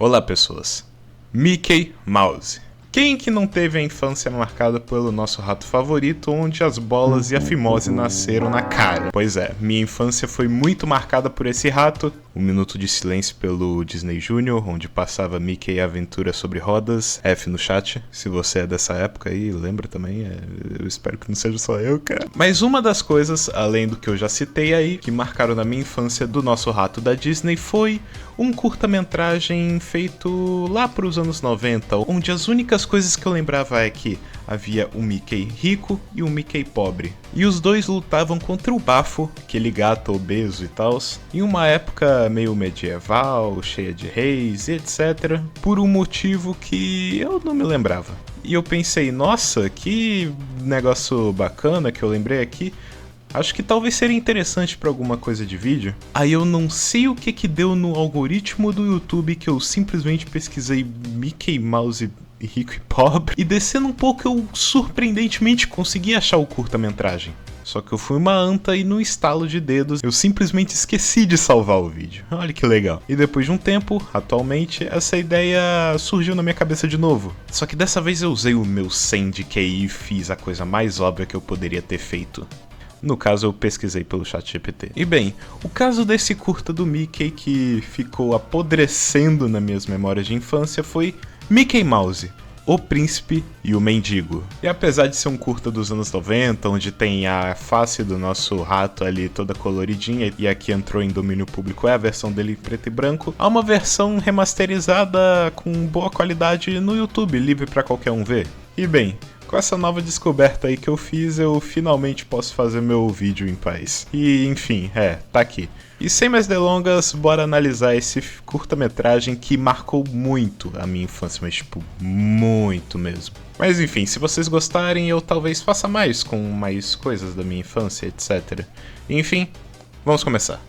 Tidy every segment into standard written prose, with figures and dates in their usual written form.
Olá pessoas, Mickey Mouse. Quem que não teve a infância marcada pelo nosso rato favorito, onde as bolas e a fimose nasceram na cara? Pois é, minha infância foi muito marcada por esse rato. Um minuto de silêncio pelo Disney Junior, onde passava Mickey e Aventura sobre rodas. F no chat, se você é dessa época aí, lembra também, eu espero que não seja só eu, cara. Mas uma das coisas, além do que eu já citei aí, que marcaram na minha infância do nosso rato da Disney foi um curta-metragem feito lá para os anos 90, onde as únicas coisas que eu lembrava é que havia um Mickey rico e um Mickey pobre. E os dois lutavam contra o Bafo, aquele gato obeso e tal, em uma época meio medieval, cheia de reis e etc, por um motivo que eu não me lembrava. E eu pensei, nossa, que negócio bacana que eu lembrei aqui. Acho que talvez seria interessante para alguma coisa de vídeo. Aí eu não sei o que deu no algoritmo do YouTube que eu simplesmente pesquisei Mickey Mouse rico e pobre. E descendo um pouco eu surpreendentemente consegui achar o curta-metragem. Só que eu fui uma anta e no estalo de dedos eu simplesmente esqueci de salvar o vídeo. Olha que legal. E depois de um tempo, atualmente, essa ideia surgiu na minha cabeça de novo. Só que dessa vez eu usei o meu 100 de QI e fiz a coisa mais óbvia que eu poderia ter feito. No caso, eu pesquisei pelo ChatGPT. E bem, o caso desse curta do Mickey que ficou apodrecendo nas minhas memórias de infância foi Mickey Mouse, o Príncipe e o Mendigo. E apesar de ser um curta dos anos 90, onde tem a face do nosso rato ali toda coloridinha, e aqui entrou em domínio público é a versão dele em preto e branco, há uma versão remasterizada com boa qualidade no YouTube, livre para qualquer um ver. E bem, com essa nova descoberta aí que eu fiz, eu finalmente posso fazer meu vídeo em paz. E enfim, tá aqui. E sem mais delongas, bora analisar esse curta-metragem que marcou muito a minha infância, mas tipo, muito mesmo. Mas enfim, se vocês gostarem, eu talvez faça mais com mais coisas da minha infância, etc. Enfim, vamos começar.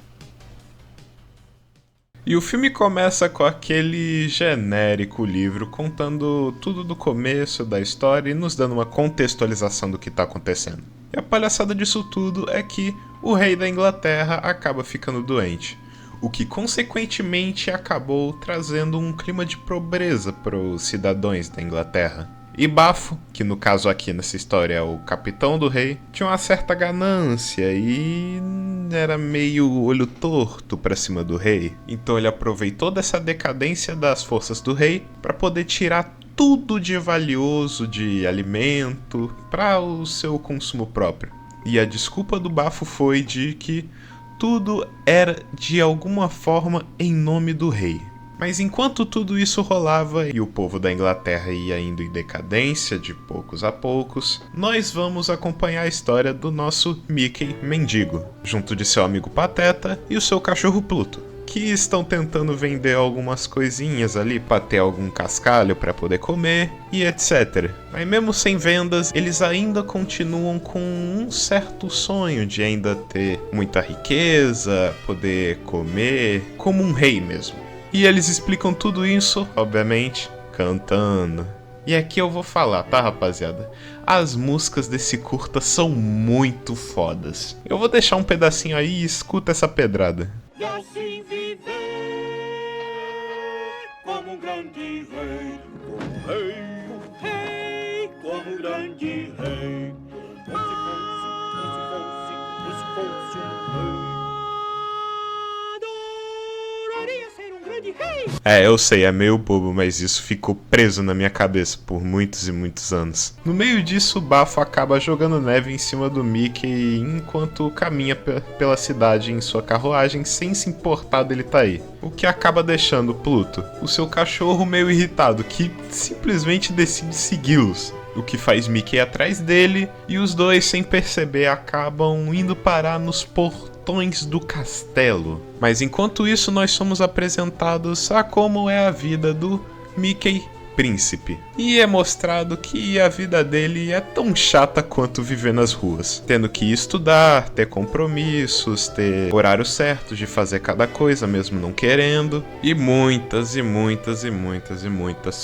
E o filme começa com aquele genérico livro contando tudo do começo da história e nos dando uma contextualização do que está acontecendo. E a palhaçada disso tudo é que o rei da Inglaterra acaba ficando doente, o que consequentemente acabou trazendo um clima de pobreza para os cidadãos da Inglaterra. E Bafo, que no caso aqui nessa história é o capitão do rei, tinha uma certa ganância e era meio olho torto pra cima do rei. Então ele aproveitou dessa decadência das forças do rei para poder tirar tudo de valioso de alimento para o seu consumo próprio. E a desculpa do Bafo foi de que tudo era de alguma forma em nome do rei. Mas enquanto tudo isso rolava e o povo da Inglaterra ia indo em decadência de poucos a poucos, nós vamos acompanhar a história do nosso Mickey Mendigo, junto de seu amigo Pateta e o seu cachorro Pluto, que estão tentando vender algumas coisinhas ali para ter algum cascalho para poder comer e etc. Mas mesmo sem vendas, eles ainda continuam com um certo sonho de ainda ter muita riqueza, poder comer, como um rei mesmo. E eles explicam tudo isso, obviamente, cantando. E aqui eu vou falar, tá, rapaziada? As músicas desse curta são muito fodas. Eu vou deixar um pedacinho aí e escuta essa pedrada. E assim viver como um grande rei, um rei, como um grande rei. Se fosse um rei. Eu sei, é meio bobo, mas isso ficou preso na minha cabeça por muitos e muitos anos. No meio disso, o Bafo acaba jogando neve em cima do Mickey enquanto caminha pela cidade em sua carruagem sem se importar dele tá aí. O que acaba deixando Pluto, o seu cachorro, meio irritado, que simplesmente decide segui-los. O que faz Mickey ir atrás dele e os dois, sem perceber, acabam indo parar nos portões do castelo. Mas enquanto isso, nós somos apresentados a como é a vida do Mickey Príncipe. E é mostrado que a vida dele é tão chata quanto viver nas ruas. Tendo que estudar, ter compromissos, ter horário certo de fazer cada coisa, mesmo não querendo. E muitas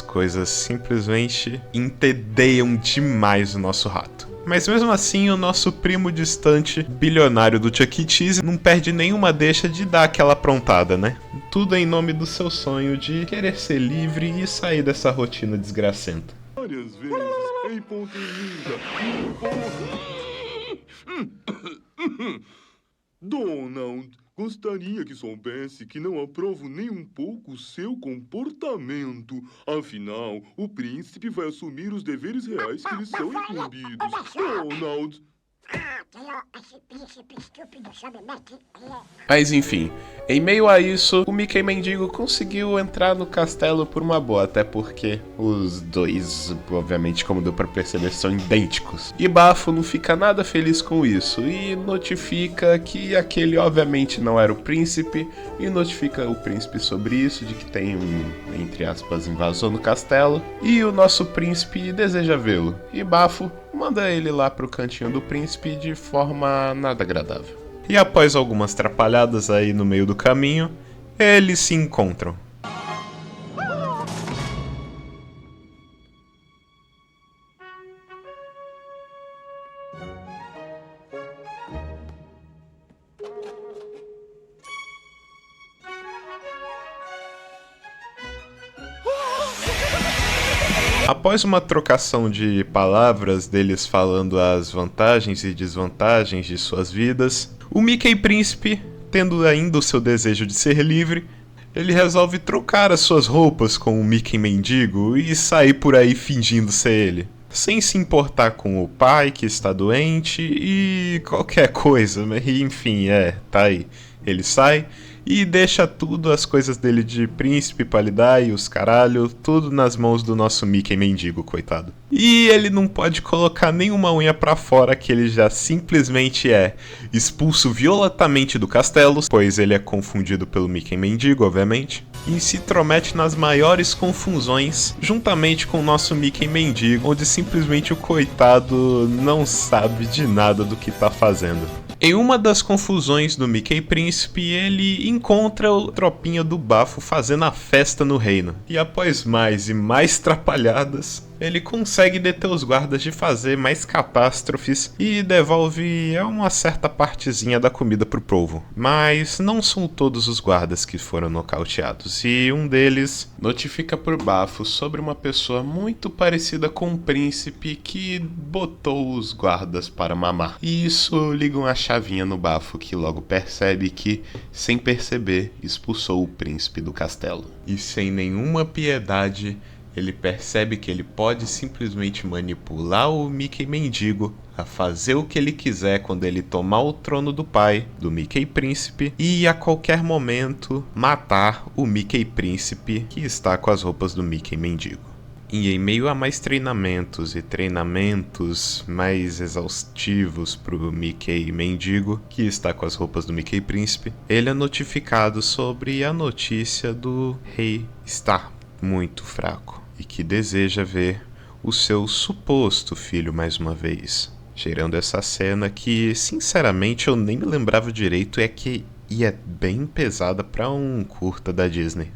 coisas simplesmente entediam demais o nosso rato. Mas mesmo assim, o nosso primo distante, bilionário do Chuck E. Cheese, não perde nenhuma deixa de dar aquela aprontada, né? Tudo em nome do seu sonho de querer ser livre e sair dessa rotina desgracenta. Várias vezes, em Pontelinda. Donald, gostaria que soubesse que não aprovo nem um pouco o seu comportamento. Afinal, o príncipe vai assumir os deveres reais que lhe são incumbidos. Donald! Esse príncipe estúpido sabe mentir. Mas enfim, em meio a isso, o Mickey Mendigo conseguiu entrar no castelo por uma boa, até porque os dois, obviamente, como deu pra perceber, são idênticos. E Bafo não fica nada feliz com isso e notifica que aquele obviamente não era o príncipe e notifica o príncipe sobre isso, de que tem entre aspas, invasão no castelo e o nosso príncipe deseja vê-lo. E Bafo manda ele lá pro cantinho do príncipe de forma nada agradável. E após algumas atrapalhadas aí no meio do caminho, eles se encontram. Após uma trocação de palavras deles falando as vantagens e desvantagens de suas vidas, o Mickey Príncipe, tendo ainda o seu desejo de ser livre, ele resolve trocar as suas roupas com o Mickey Mendigo e sair por aí fingindo ser ele, sem se importar com o pai que está doente e qualquer coisa, enfim, tá aí. Ele sai e deixa tudo, as coisas dele de príncipe pra lidar e os caralho, tudo nas mãos do nosso Mickey Mendigo, coitado. E ele não pode colocar nenhuma unha pra fora, que ele já simplesmente é expulso violentamente do castelo, pois ele é confundido pelo Mickey Mendigo, obviamente, e se intromete nas maiores confusões, juntamente com o nosso Mickey Mendigo, onde simplesmente o coitado não sabe de nada do que tá fazendo. Em uma das confusões do Mickey Príncipe, ele encontra a tropinha do Bafo fazendo a festa no reino. E após mais e mais trapalhadas, ele consegue deter os guardas de fazer mais catástrofes e devolve uma certa partezinha da comida pro povo. Mas não são todos os guardas que foram nocauteados, e um deles Notifica por Bafo sobre uma pessoa muito parecida com um príncipe que botou os guardas para mamar. E isso liga uma chavinha no Bafo, que logo percebe que, sem perceber, expulsou o príncipe do castelo. E sem nenhuma piedade, ele percebe que ele pode simplesmente manipular o Mickey Mendigo a fazer o que ele quiser quando ele tomar o trono do pai, do Mickey Príncipe, e a qualquer momento matar o Mickey Príncipe que está com as roupas do Mickey Mendigo. E em meio a mais treinamentos e treinamentos mais exaustivos pro Mickey Mendigo, que está com as roupas do Mickey Príncipe, ele é notificado sobre a notícia do rei estar muito fraco e que deseja ver o seu suposto filho mais uma vez. Gerando essa cena que, sinceramente, eu nem me lembrava direito e é bem pesada pra um curta da Disney.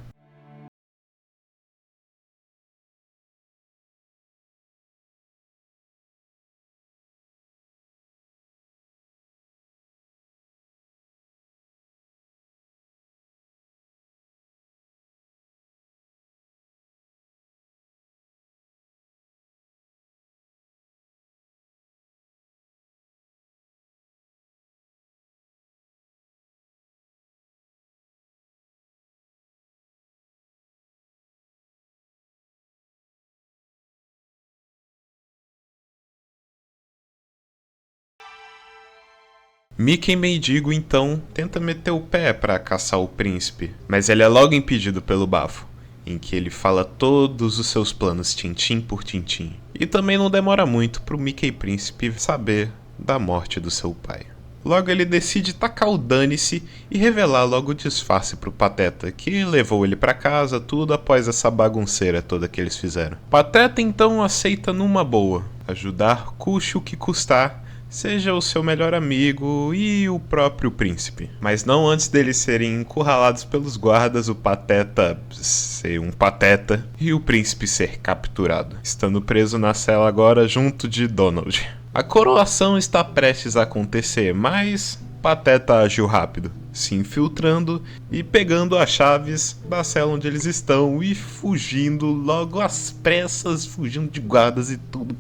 Mickey Mendigo então tenta meter o pé pra caçar o príncipe, mas ele é logo impedido pelo Bafo, em que ele fala todos os seus planos tintim por tintim. E também não demora muito pro Mickey Príncipe saber da morte do seu pai. Logo ele decide tacar o dane-se e revelar logo o disfarce pro Pateta, que levou ele pra casa tudo após essa bagunceira toda que eles fizeram. Pateta então aceita numa boa, ajudar custe o que custar, seja o seu melhor amigo e o próprio príncipe. Mas não antes deles serem encurralados pelos guardas, o Pateta ser um pateta e o príncipe ser capturado, estando preso na cela agora junto de Donald. A coroação está prestes a acontecer, mas Pateta agiu rápido, se infiltrando e pegando as chaves da cela onde eles estão e fugindo logo às pressas, fugindo de guardas e tudo.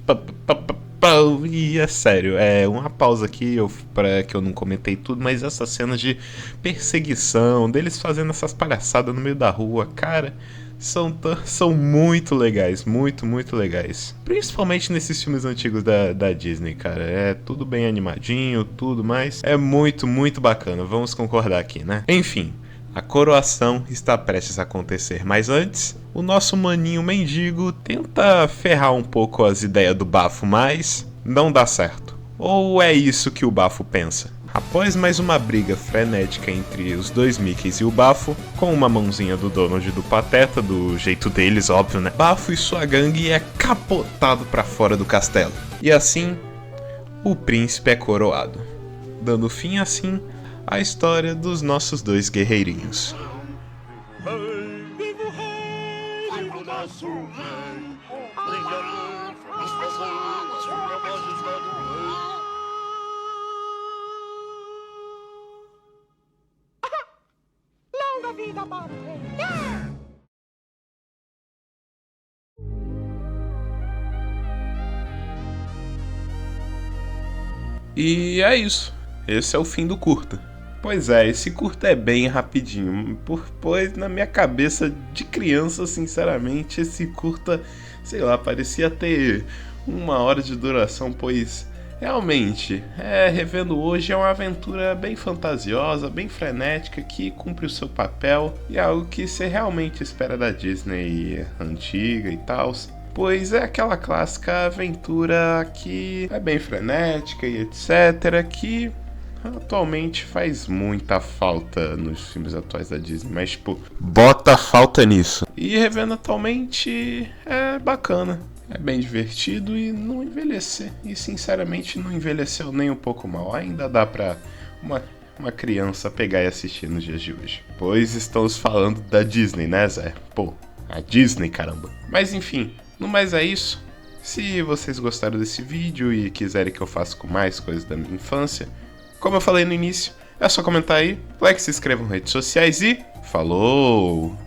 E é sério, uma pausa aqui para que eu não comentei tudo, mas essas cenas de perseguição, deles fazendo essas palhaçadas no meio da rua, cara, são muito legais, muito legais. Principalmente nesses filmes antigos da Disney, cara. É tudo bem animadinho, tudo mais. É muito bacana, vamos concordar aqui, né? Enfim, a coroação está prestes a acontecer, mas antes, o nosso maninho mendigo tenta ferrar um pouco as ideias do Bafo, mas não dá certo. Ou é isso que o Bafo pensa? Após mais uma briga frenética entre os dois Mickeys e o Bafo, com uma mãozinha do Donald e do Pateta, do jeito deles, óbvio, né? Bafo e sua gangue é capotado pra fora do castelo. E assim, o príncipe é coroado, dando fim assim à história dos nossos dois guerreirinhos. Viva o rei, viva o nosso rei, brilha as pessoas, sua majestade o rei. Longa vida para o rei. E é isso. Esse é o fim do curta. Pois é, esse curta é bem rapidinho. Pois na minha cabeça de criança, sinceramente, esse curta, sei lá, parecia ter 1 hora de duração, pois realmente, revendo hoje, é uma aventura bem fantasiosa, bem frenética, que cumpre o seu papel e é algo que você realmente espera da Disney antiga e tal. Pois é aquela clássica aventura que é bem frenética e etc, que atualmente faz muita falta nos filmes atuais da Disney, mas tipo, bota falta nisso. E revendo atualmente é bacana, é bem divertido e não envelhecer. E sinceramente não envelheceu nem um pouco mal, ainda dá pra uma criança pegar e assistir nos dias de hoje. Pois estamos falando da Disney, né, Zé? Pô, a Disney, caramba. Mas enfim, no mais é isso. Se vocês gostaram desse vídeo e quiserem que eu faça com mais coisas da minha infância, como eu falei no início, é só comentar aí, like, se inscreva nas redes sociais e falou!